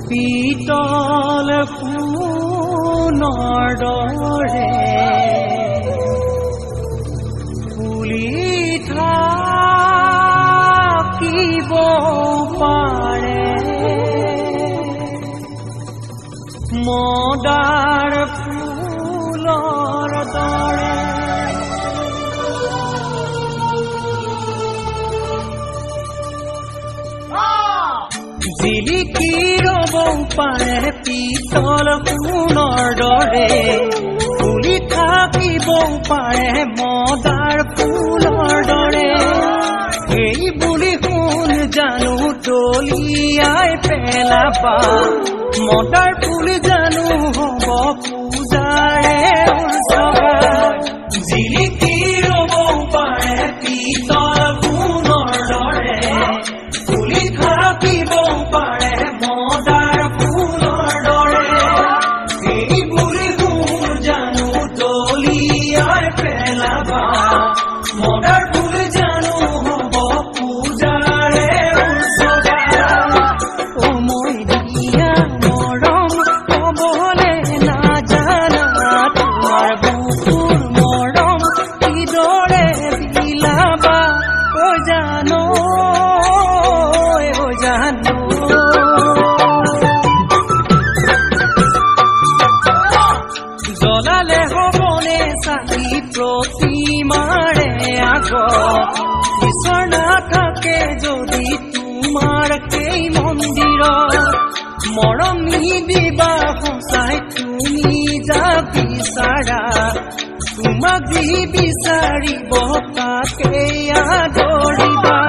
পিতল সোণৰ দৰে ফুলি থাকিব পাৰে মদাৰ ফুলৰ দৰে জিলিকি ৰ'ব পাৰে পিতল সোণৰ দৰে ফুলি থাকিব পাৰে মদাৰ ফুলৰ দৰে এই বুলি শুন জানো দলিয়াই পেলাবা মদাৰ ফুল জানো হ'ব পূজাৰে উৎসৱা জিলিকি ৰ'ব পাৰে পিতল সোণৰ দৰে ফুলি থাকিব পাৰে মদাৰ ফুলৰ দৰে এই বুলি শুন জানো দলিয়াই পেলাবা মদাৰ ফুল জানো হ'ব পূজাৰে উৎসৱা ও মই দিয়া মৰম ক'বলে নাজানা তোমাৰ বুকুৰ মৰম কিদৰে বিলাবা ঐ জানো জ্বলালে হ'বনে চাকি প্ৰতিমাৰে আগত ঈশ্বৰ নাথাকে যদি তোমাৰ সেই মন্দিৰত মৰম নিদিবা সঁচাই তুমি যা বিচাৰা তোমাক যি বিচাৰিব তাকেই আদৰিবা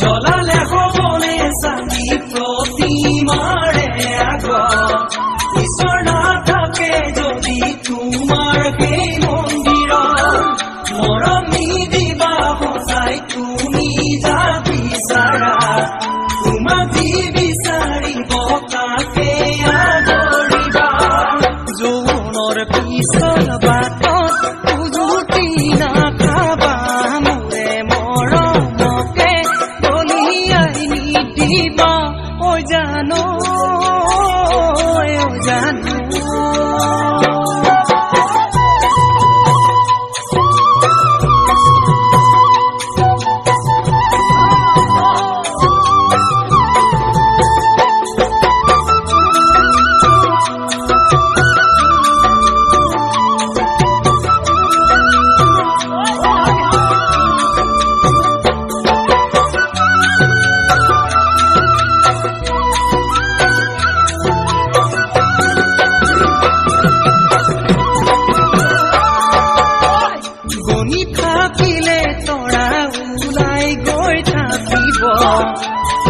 জ্বলালে হ'বনে চাকি প্ৰতিমাৰে আগত ঈশ্বৰ নাথাকে যদি তোমাৰ সেই মন্দিৰত মৰম নিদিবা সঁচাই তুমি যা বিচাৰা তোমাক যি বিচাৰিব তাকে আদৰিবা যৌৱনৰ পিছল বাটত উজুতি নাখাবা মোৰে মৰমকে দলিয়াই নিদিবা ঐ জানো জানো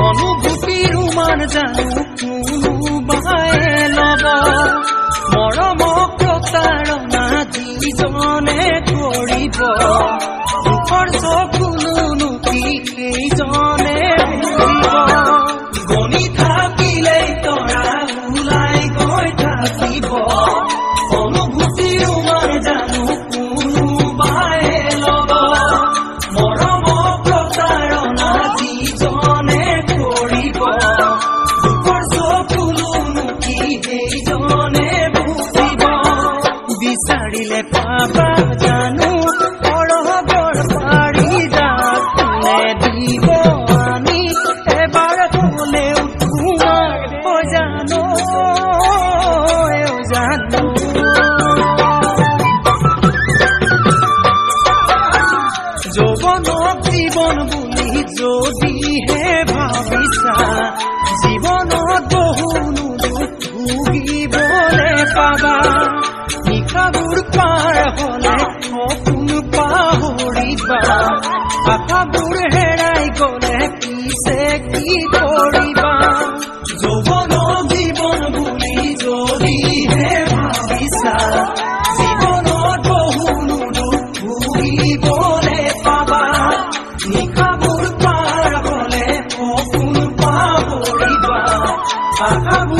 অনুভূতিৰ মান জানো কোনোবাই ল'ব মৰমক প্ৰতাৰণা যিজনে কৰিব দুখৰ চকুলোনো কি সেইজনে বুজিব গণি থাকিলে তৰা ওলাই গৈ থাকিব অনুভূতিৰ মান জানো কোনোবাই ল'ব মৰমক প্ৰতাৰণা যিজনে কৰিব দুখৰ চকুলোনো কি সেইজনে বুজিব বিচাৰিলে পাবা জানো অৰহবৰ পাৰি যাক কোনে দিব আনি এবাৰ ক'লেও তোমাৰ জানো জানো যৌৱনক জীৱন বুলি যদিহে ভাবিছা জীৱনত বহুনো দুখ ভুগিবলে পাবা নিশাবোৰ পাৰ হলে সপোন পাহৰিবা আশাবোৰ হেৰাই গলে পিছে কি কৰিবা যৌৱনক জীৱন বুলি যদিহে ভাবিছা জীৱনত আশাবোৰ